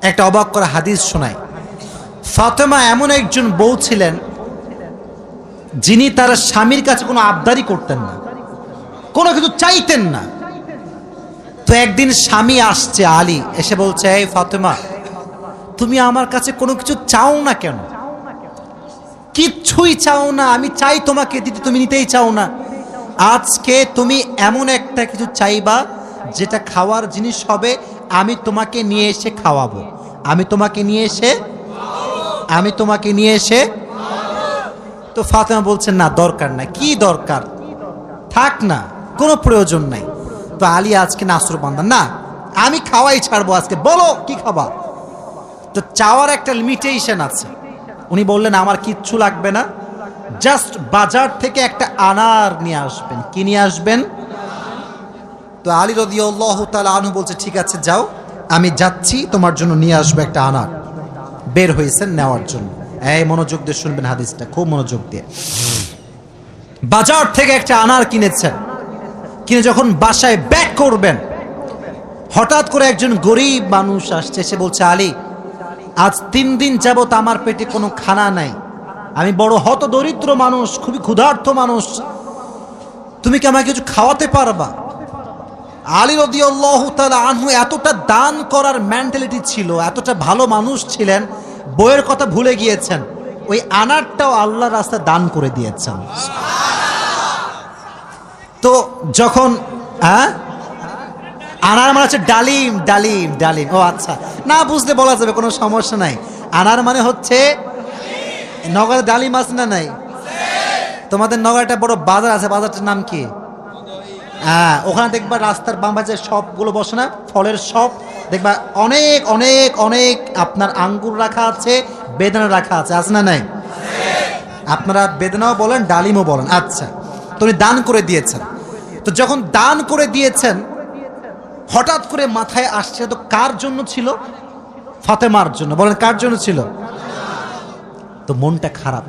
একটা অবাক করা হাদিস শোনায়। ফাতেমা এমন একজন বউ ছিলেন যিনি তার স্বামীর কাছে কোনো আবদারি করতেন না, কোনো কিছু চাইতেন না। তো একদিন স্বামী আসছে আলী, এসে বলছে, এই ফাতেমা, তুমি আমার কাছে কোনো কিছু চাও না কেন? কিচ্ছুই চাও না, আমি চাই তোমাকে দিতে, তুমি নিতেই চাও না। আজকে তুমি এমন একটা কিছু চাইবা যেটা খাওয়ার জিনিস হবে, আমি তোমাকে নিয়ে এসে খাওয়াবো, আমি তোমাকে নিয়ে এসে। তো ফাতেমা বলছেন, না দরকার নাই। কি দরকার? থাক না, কোনো প্রয়োজন নাই। তো আলী আজকে নাসরবান্দা, না আমি খাওয়াই ছাড়বো আজকে, বলো কি খাবা। তো চাওয়ার একটা লিমিটেশন আছে। উনি বললেন, আমার কিচ্ছু লাগবে না, জাস্ট বাজার থেকে একটা আনার নিয়ে আসবেন। কি নিয়ে আসবেন? তো আলী রাদিয়াল্লাহু তাআলা আনহু বলছে, ঠিক আছে যাও, আমি যাচ্ছি, তোমার জন্য নিয়ে আসবো একটা আনার। বের হয়েছেন নেওয়ার জন্য। এই মনোযোগ দিয়ে শুনবেন হাদিসটা, খুব মনোযোগ দিয়ে। বাজার থেকে একটা আনার কিনেছেন, কিনে যখন বাসায় ব্যাক করবেন, হঠাৎ করে একজন গরিব মানুষ আসছে, সে বলছে, আলী, আজ 3 দিন যাবত আমার পেটে কোনো খানা নাই, আমি বড় হত দরিদ্র মানুষ, খুবই ক্ষুধার্ত মানুষ, তুমি কি আমাকে কিছু খাওয়াতে পারবা? আলী রাদিয়াল্লাহু তাআলা আনহু এতটা দান করার মেন্টালিটি ছিল, এতটা ভালো মানুষ ছিলেন, বইয়ের কথা ভুলে গিয়েছেন, ওই আনারটাও আল্লাহর রাস্তায় দান করে দিয়েছেন। তো যখন আনার মানে হচ্ছে ডালিম, ডালিম, ডালিম। ও আচ্ছা, না বুঝলে বলা যাবে, কোনো সমস্যা নাই। আনার মানে হচ্ছে, নগরে ডালিম আছে না নাই? তোমাদের নগরে একটা বড় বাজার আছে, বাজারটার নাম কি? ওখানে দেখবা রাস্তার বাম পাশে সবগুলো বসে না, ফলের সব দেখবা, অনেক অনেক অনেক আপনার আঙ্গুর রাখা আছে, বেদানা রাখা আছে, আছে না নাই? আপনারা বেদানাও বলেন, ডালিমও বলেন। আচ্ছা, তো উনি দান করে দিয়েছেন। তো যখন দান করে দিয়েছেন, হঠাৎ করে মাথায় আসছে, তো কার জন্য ছিল? ফাতেমার জন্য। বলেন, কার জন্য ছিল? তো মনটা খারাপ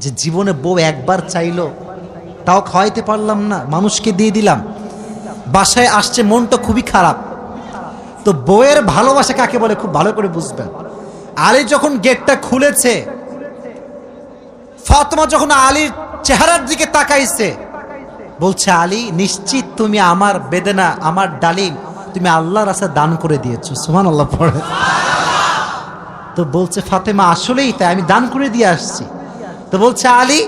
যে জীবনে বউ একবার চাইলো, তাও খাওয়াইতে পারলাম না, মানুষকে দিয়ে দিলাম। বাসায় আসছে, মনটা খুবই খারাপ। তো বউয়ের ভালোবাসা কাকে বলে খুব ভালো করে বুঝবেন। আলী যখন গেটটা খুলেছে, ফাতেমা যখন আলীর চেহারার দিকে তাকাইছে, বলছে, আলী, নিশ্চিত তুমি আমার বেদনা, আমার ডালিম তুমি আল্লাহর রাস্তায় দান করে দিয়েছো। সুবহানাল্লাহ পড়ে। তো বলছে ফাতেমা, আসলেই তাই, আমি দান করে দিয়ে আসছি। তো বলছে, আলী,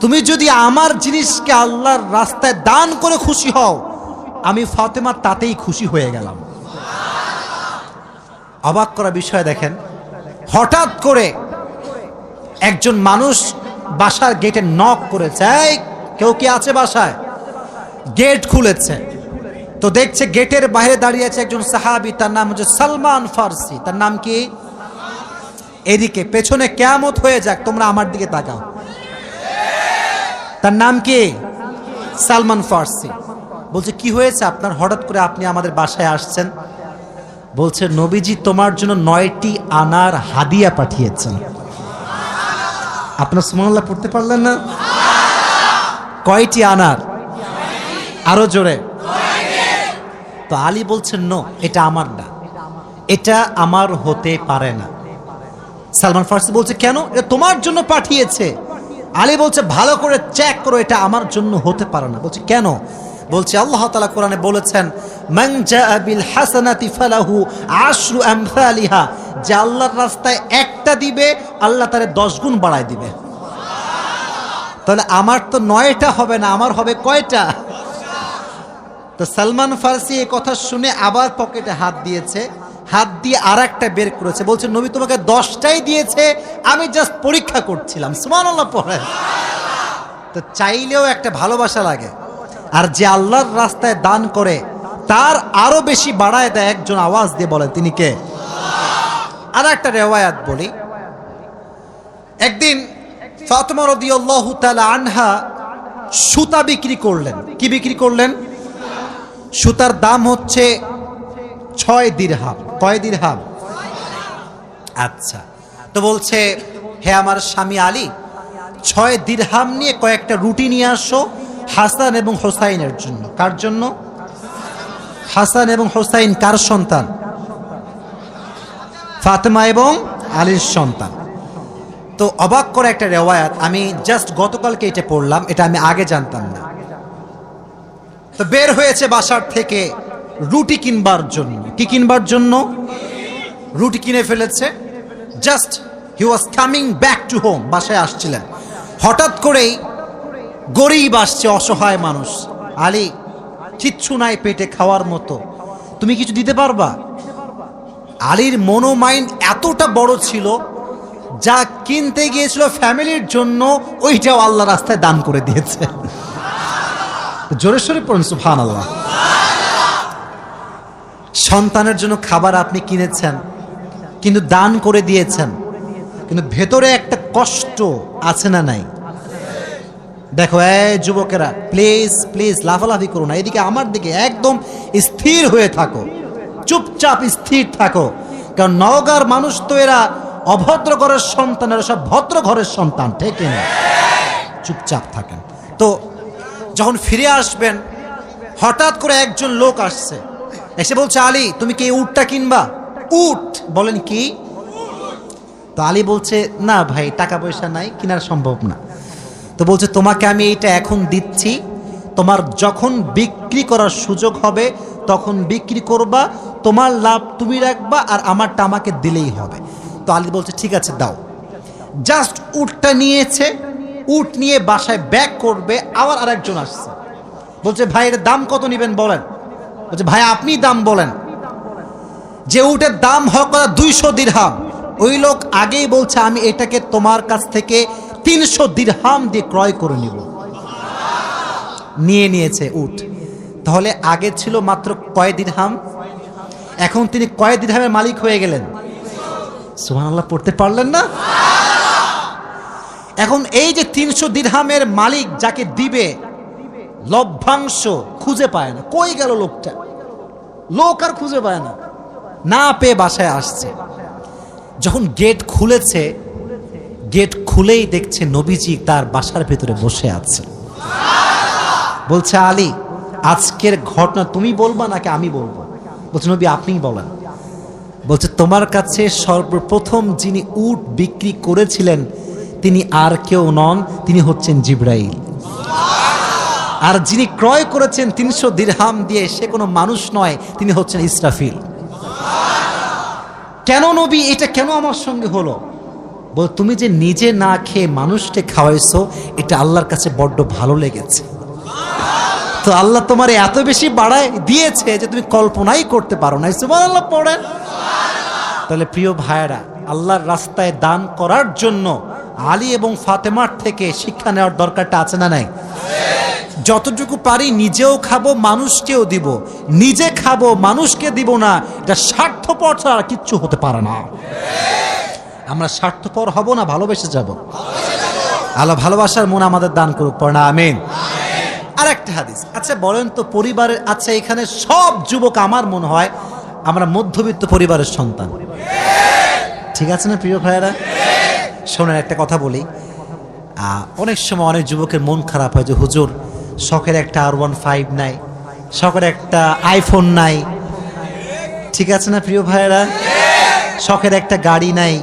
তুমি যদি আমার জিনিসকে আল্লাহর রাস্তায় দান করে খুশি হও, আমি ফাতেমা তাতেই খুশি হয়ে গেলাম। অবাক করা বিষয় দেখেন, হঠাৎ করে একজন মানুষ বাসার গেটে নক করেছে, এই কেউ কি আছে বাসায়? গেট খুলেছে, তো দেখছে গেটের বাইরে দাঁড়িয়ে আছে একজন সাহাবী, তার নাম হচ্ছে সালমান ফারসি। তার নাম কি? এদিকে পেছনে কিয়ামত হয়ে যাক, তোমরা আমার দিকে তাকাও। তার নাম কি? সালমান ফারসি। বলছে, কি হয়েছে আপনার, হঠাৎ করে আপনি আমাদের বাসায় আসছেন? বলছে, নবীজি তোমার জন্য 9টি আনার হাদিয়া পাঠিয়েছেন। আপনার সুবহানাল্লাহ পড়তে পারলেন না? কয়টি আনার? আরো জোরে। তো আলী বলছেন, নো, এটা আমার না, এটা আমার হতে পারে না। সালমান ফারসি বলছে, কেন? এটা তোমার জন্য পাঠিয়েছে। আলী বলছে, ভালো করে চেক করো, এটা আমার জন্য হতে পারে না। বলছে, কেন? বলছে, আল্লাহ তাআলা কোরআনে বলেছেন, মান জাআ বিল হাসানাতি ফালাহু আশরু আমসালিহা, যে আল্লাহর রাস্তায় একটা দিবে, আল্লাহ তারে 10 গুণ বাড়ায় দিবে। তাহলে আমার তো 9টা হবে না, আমার হবে কয়টা? তো সালমান ফারসি এই কথা শুনে আবার পকেটে হাত দিয়েছে, হাত দিয়ে আরেকটা বের করেছে, বলছে, নবী তোমাকে 10টাই দিয়েছে, আমি জাস্ট পরীক্ষা করছিলাম। সুবহানাল্লাহ পড়ে। তো চাইলেও একটা ভালোবাসা লাগে, আর যে আল্লাহর রাস্তায় দান করে তার আরো বেশি বাড়ায় দেয়। একজন আওয়াজ দিয়ে বলে, তিনি কে? আর একটা রেওয়ায়াত বলি, একদিন ফাতেমা রাদিয়াল্লাহু তাআলা আনহা সুতা বিক্রি করলেন। কি বিক্রি করলেন? সুতার দাম হচ্ছে 6 দিরহাম। কয় দিরহাম? আচ্ছা, তো বলছে, হে আমার স্বামী আলী, 6 দিরহাম নিয়ে কয়েকটা রুটি নিয়ে আসো হাসান এবং হোসাইনের জন্য। কার জন্য? হাসান এবং হোসাইন কার সন্তান? ফাতেমা এবং আলীর সন্তান। তো অবাক করে একটা রেওয়ায়াত, আমি জাস্ট গতকালকে এটা পড়লাম, এটা আমি আগে জানতাম না। তো বের হয়েছে বাসার থেকে রুটি কিনবার জন্য। কি কিনবার জন্য? রুটি কিনে ফেলেছে। Just he was coming back to home, বাসায় আসছিলেন। হঠাৎ করেই গরিব আসছে, অসহায় মানুষ। আলী, কিচ্ছু নাই পেটে খাওয়ার মতো, তুমি কিছু দিতে পারবা? আলীর মনোমাইন্ড এতটা বড় ছিল, যা কিনতে গিয়েছিল ফ্যামিলির জন্য ওইটাও আল্লাহ রাস্তায় দান করে দিয়েছে। জোরে সোরে পড়ুন সুবহানাল্লাহ। সন্তানের জন্য খাবার আপনি কিনেছেন, কিন্তু দান করে দিয়েছেন, কিন্তু ভেতরে একটা কষ্ট আছে না নাই? দেখো এই যুবকেরা, প্লিজ প্লিজ লাফালাফি করো না, এদিকে আমার দিকে একদম স্থির হয়ে থাকো, চুপচাপ স্থির থাকো। কারণ নওগাঁর মানুষ তো এরা অভদ্র ঘরের সন্তান, এরা সব ভদ্র ঘরের সন্তান, ঠিক না? চুপচাপ থাকেন। তো যখন ফিরে আসবেন, হঠাৎ করে একজন লোক আসছে, এসে বলছে, আলী তুমি কি এই উটটা কিনবা? উট? বলেন কি? তো আলী বলছে, না ভাই, টাকা পয়সা নাই, কেনার সম্ভব না। তো বলছে, তোমাকে আমি এইটা এখন দিচ্ছি, তোমার যখন বিক্রি করার সুযোগ হবে তখন বিক্রি করবা, তোমার লাভ তুমি রাখবা, আর আমারটা আমাকে দিলেই হবে। তো আলী বলছে, ঠিক আছে দাও। জাস্ট উটটা নিয়েছে, উট নিয়ে বাসায় ব্যাক করবে, আবার আরেকজন আসছে, বলছে, ভাই এর দাম কত নেবেন বলেন? বলছে, ভাই আপনি দাম বলেন। যে উটের দাম হক 200 দিরহাম, ওই লোক আগেই বলছে, আমি এটাকে তোমার কাছ থেকে 300 দিরহাম দিয়ে ক্রয় করে নিব। নিয়ে নিয়েছে উট। তাহলে আগে ছিল মাত্র কয় দিরহাম, এখন তিনি কয় দিরহামের মালিক হয়ে গেলেন? সুবহানাল্লাহ পড়তে পারলেন না? এখন এই যে 300 দিরহামের মালিক যাকে দিবে, লভ্যাংশ খুঁজে পায় না। কই গেল লোকটা? লোক আর খুঁজে পায় না, না পেয়ে বাসায় আসছে। যখন গেট খুলেছে, গেট খুলেই দেখছে নবীজি তার বাসার ভেতরে বসে আছে। বলছে, আলী আজকের ঘটনা তুমি বলবা নাকি আমি বলবো? বলছে, নবী আপনিই বলেন। বলছে, তোমার কাছে সর্বপ্রথম যিনি উট বিক্রি করেছিলেন তিনি আর কেউ নন, তিনি হচ্ছেন জিবরাইল। আর যিনি ক্রয় করেছেন 300 দিরহাম দিয়ে, সে কোনো মানুষ নয়, তিনি হচ্ছেন ইসরাফিল। কেন নবী, এটা কেন আমার সঙ্গে হলো? বল, তুমি যে নিজে না খেয়ে মানুষকে খাওয়াইছো, এটা আল্লাহর কাছে বড্ড ভালো লেগেছে। তো আল্লাহ তোমার এত বেশি বাড়ায় দিয়েছে যে তুমি কল্পনাই করতে পারো না। সুবহানাল্লাহ পড়েন। তাহলে প্রিয় ভাইয়েরা, আল্লাহর রাস্তায় দান করার জন্য আলী এবং ফাতেমার থেকে শিক্ষা নেওয়ার দরকারটা আছে না নাই? যতটুকু পারি নিজেও খাবো, মানুষকেও দিব। নিজে খাবো, মানুষকে দিব না, এটা স্বার্থপর ছাড়া কিচ্ছু হতে পারে না। আমরা স্বার্থপর হব না, ভালোবেসে যাব। আল্লাহ ভালোবাসার মন আমাদের দান করুক, পড়ে না আমিন। আর একটা হাদিস, আচ্ছা বলেন তো পরিবারের, আচ্ছা এখানে সব যুবক আমার মনে হয় আমরা মধ্যবিত্ত পরিবারের সন্তান, ঠিক আছে না প্রিয় ভাইয়েরা? শোনেন একটা কথা বলি, অনেক সময় অনেক যুবকের মন খারাপ হয় যে হুজুর শখের একটা R15 নাই, শখের একটা আইফোন নাই, ঠিক আছে না প্রিয় ভাইয়েরা? শখের একটা গাড়ি নাই,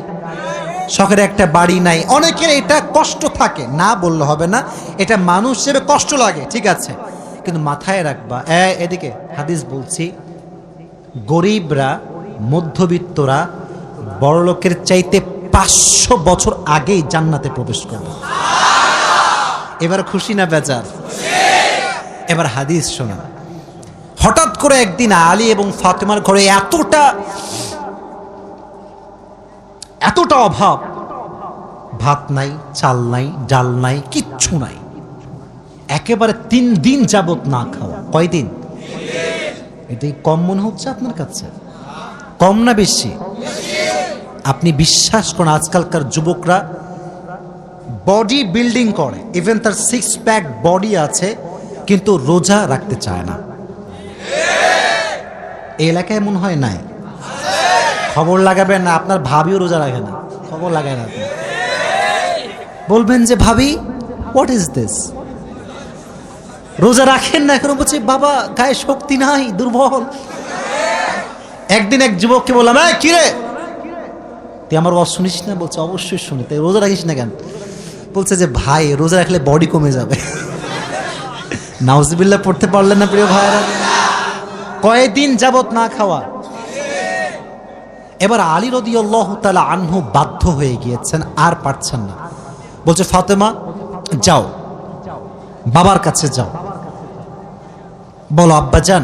শখের একটা বাড়ি নাই। অনেকের এটা কষ্ট থাকে, না বললে হবে না, এটা মানুষ হিসেবে কষ্ট লাগে, ঠিক আছে, কিন্তু মাথায় রাখবা, এদিকে হাদিস বলছি, গরিবরা, মধ্যবিত্তরা বড়লোকের চাইতে 500 বছর আগেই জান্নাতে প্রবেশ করবে। এবার খুশি না বেজার? এবার হাদিস শোনা। হঠাৎ করে একদিন আলী এবং ফাতেমার ঘরে এতটা অভাব, ভাত নাই, চাল নাই, ডাল নাই, কিচ্ছু নাই, একেবারে 3 দিন যাবত না খাওয়া। কয়দিন? এটাই কম মনে হচ্ছে আপনার কাছে? কম না বেশি? আপনি বিশ্বাস করেন, আজকালকার যুবকরা বডি বিল্ডিং করে, ইভেন তার 6 প্যাক বডি আছে, কিন্তু রোজা রাখতে চায় না। এই এলাকায় মনে হয় নাই? খবর লাগাবেন না, আপনার ভাবিও রোজা রাখে না, খবর লাগায় না। আপনি বলবেন যে ভাবি হোয়াট ইজ দিস, রোজা রাখেন না? এখন বলছি বাবা গায়ে শক্তি নাই, দুর্বল। একদিন এক যুবককে বললাম, কি রে তুই আমার ওয়াজ শুনিস না? বলছে অবশ্যই শুনি। তাই রোজা রাখিস না কেন? বলছে যে ভাই রোজা রাখলে বডি কমে যাবে। নাউজুবিল্লাহ পড়তে পারলেন না প্রিয় ভাইরা? কয়েকদিন যাবত না খাওয়া। এবার আলী রাদিয়াল্লাহু তাআলা আনহু বাধ্য হয়ে গিয়েছেন, আর পারছেন না। বলছে ফাতেমা যাও, বাবার কাছে যাও, বলো আব্বাজান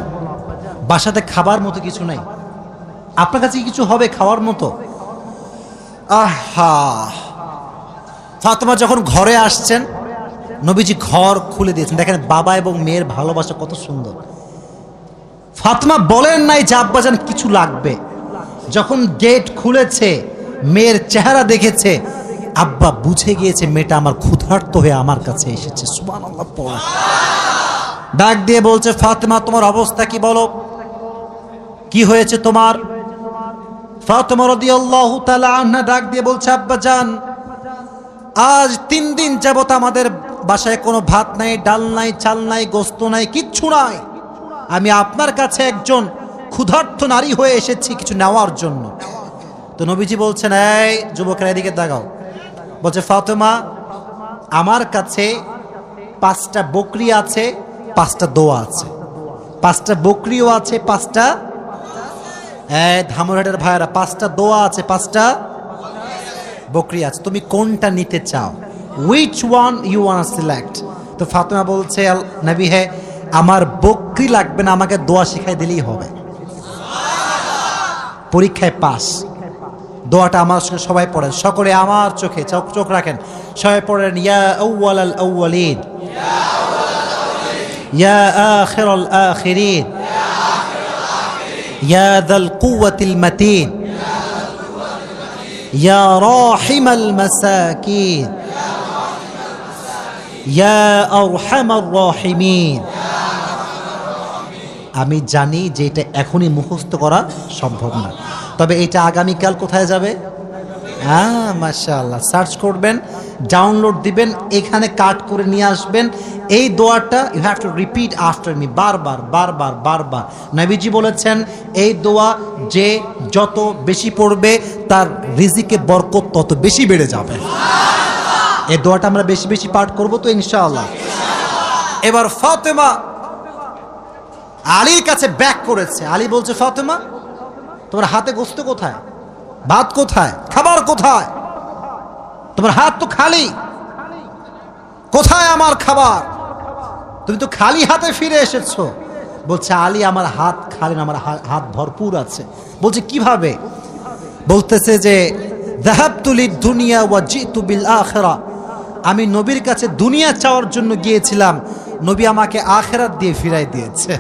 বাসাতে খাবার মতো কিছু নাই, আপনার কাছে কিছু হবে খাওয়ার মতো? আহা! ফাতেমা যখন ঘরে আসছেন, নবীজি ঘর খুলে দিয়েছেন। দেখেন বাবা এবং মেয়ের ভালোবাসা কত সুন্দর। ফাতেমা বলেন নাই যে আব্বাজান কিছু লাগবে। যখন গেট খুলেছে, মেয়ের চেহারা দেখেছে, আব্বা বুঝে গিয়েছে মেয়েটা আমার ক্ষুধার্ত হয়ে আমার কাছে এসেছে। সুবহানাল্লাহ পড়া। ডাক দিয়ে বলছে ফাতেমা তোমার অবস্থা কি বলো, কি হয়েছে তোমার? ফাতেমা রাদিয়াল্লাহু তাআলা আনহা ডাক দিয়ে বলছে আব্বাজান আজ 3 দিন যাবত আমাদের বাসায় কোনো ভাত নাই, ডাল নাই, চাল নাই, গোস্ত নাই, কিচ্ছু নাই। আমি আপনার কাছে একজন ক্ষুধার্ত নারী হয়ে এসেছি কিছু নেওয়ার জন্য। তো নবীজি বলছেন এই যুবকেরা এদিকে তাকাও। বলছে ফাতেমা আমার কাছে 5টা বকরি আছে, 5টা দোয়া আছে। 5টা বকরিও আছে, 5টা ধামরাটের ভাইয়েরা 5টা দোয়া আছে, 5টা বকরি আছে। তুমি কোনটা নিতে চাও? which one you want to select? তো ফাতেমা বলছে নবী হে আমার বকরি লাগবে না, আমাকে দোয়া শিখাই দিলেই হবে। পরীক্ষায় পাস। দোয়াটা আমার সঙ্গে সবাই পড়েন, সকলে আমার চোখে চোখ রাখেন, সবাই পড়েন ইয়া আউয়ালাল আউয়ালিন ইয়া আখিরাল আখিরিন ইয়া যাল কুওয়াতিল মাতিন ইয়া রাহিমাল মাসাকিন ইয়া আরহামার রাহিমিন। আমি জানি যে এটা এখনই মুখস্থ করা সম্ভব না, তবে এটা আগামীকাল কোথায় যাবে? মাশাআল্লাহ, সার্চ করবেন, ডাউনলোড দিবেন, এখানে কাট করে নিয়ে আসবেন। এই দোয়াটা you have to repeat after me, বারবার বারবার বারবার। নবীজি বলেছেন এই দোয়া যে যত বেশি পড়বে তার রিজিকে বরকত তত বেশি বেড়ে যাবে। এই দোয়াটা আমরা বেশি বেশি পাঠ করব তো ইনশাআল্লাহ। এবার ফাতেমা আলীর কাছে ব্যাক করেছে। আলী বলছে ফাতেমা তোমার হাতে গোস্ত কোথায়, ভাত কোথায়, খাবার কোথায়? তোমার হাত তো খালি, কোথায় আমার খাবার? তুমি তো খালি হাতে ফিরে এসেছো। বলছে আলী আমার হাত খালি না, আমার হাত ভরপুর আছে। বলছে কিভাবে? বলতেছে যে যাহাবতু লিদ-দুনিয়া ওয়া জিতু বিল আখিরা, আমি নবীর কাছে দুনিয়া চাওয়ার জন্য গিয়েছিলাম, নবী আমাকে আখিরাত দিয়ে ফিরাই দিয়েছে।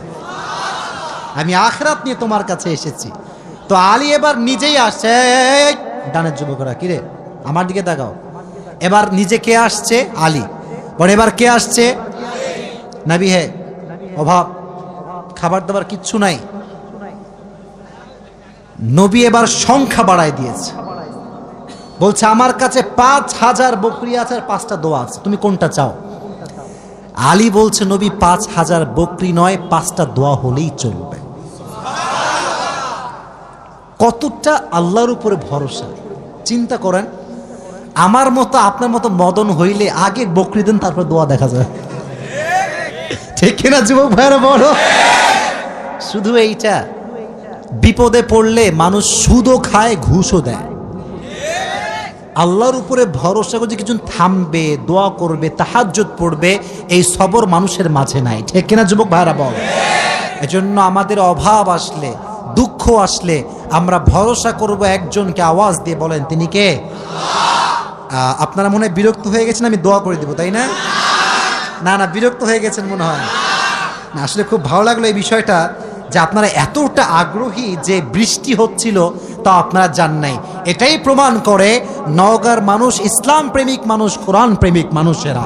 আমি আখিরাত নিয়ে তোমার কাছে এসেছি। তো আলী এবার নিজেই আসছে। ডানের যুবকরা কিরে আমার দিকে তাকাও। এবার নিজে কে আসছে? আলী। বলে এবার কে আসছে? নবী হে অভাব, খাবার দাবার কিচ্ছু নাই। নবী এবার সংখ্যা বাড়ায় দিয়েছে। বলছে আমার কাছে 5000 বকরি আছে আর 5টা দোয়া আছে, তুমি কোনটা চাও? আলী বলছে নবী 5000 বকরি নয়, 5টা দোয়া হলেই চলবে। কতটা আল্লাহর উপরে ভরসা চিন্তা করেন। আমার মতো আপনার মতো মদন হইলে আগে বকরি দেন, তারপর দোয়া দেখা যায়। ঠিক কিনা যুবক ভাইরা বলো? শুধু এইটা, বিপদে পড়লে মানুষ সুদও খায়, ঘুষও দেয়। আল্লাহর উপরে ভরসা করে কিছু থামবে, দোয়া করবে, তাহাজ্জুদ পড়বে, এই সবর মানুষের মাঝে নাই। ঠিক কিনা যুবক ভাইরা বল? এজন্য আমাদের অভাব আসলে, দুঃখ আসলে আমরা ভরসা করব একজনকে। আওয়াজ দিয়ে বলেন তিনি কে? আপনারা মনে হয় বিরক্ত হয়ে গেছেন, আমি দোয়া করে দিব, তাই না? না না, বিরক্ত হয়ে গেছেন মনে হয় না। আসলে খুব ভালো লাগলো এই বিষয়টা যে আপনারা এতটা আগ্রহী যে বৃষ্টি হচ্ছিল তা আপনারা জান নাই। এটাই প্রমাণ করে নওগাঁর মানুষ ইসলাম প্রেমিক মানুষ, কোরআন প্রেমিক মানুষেরা।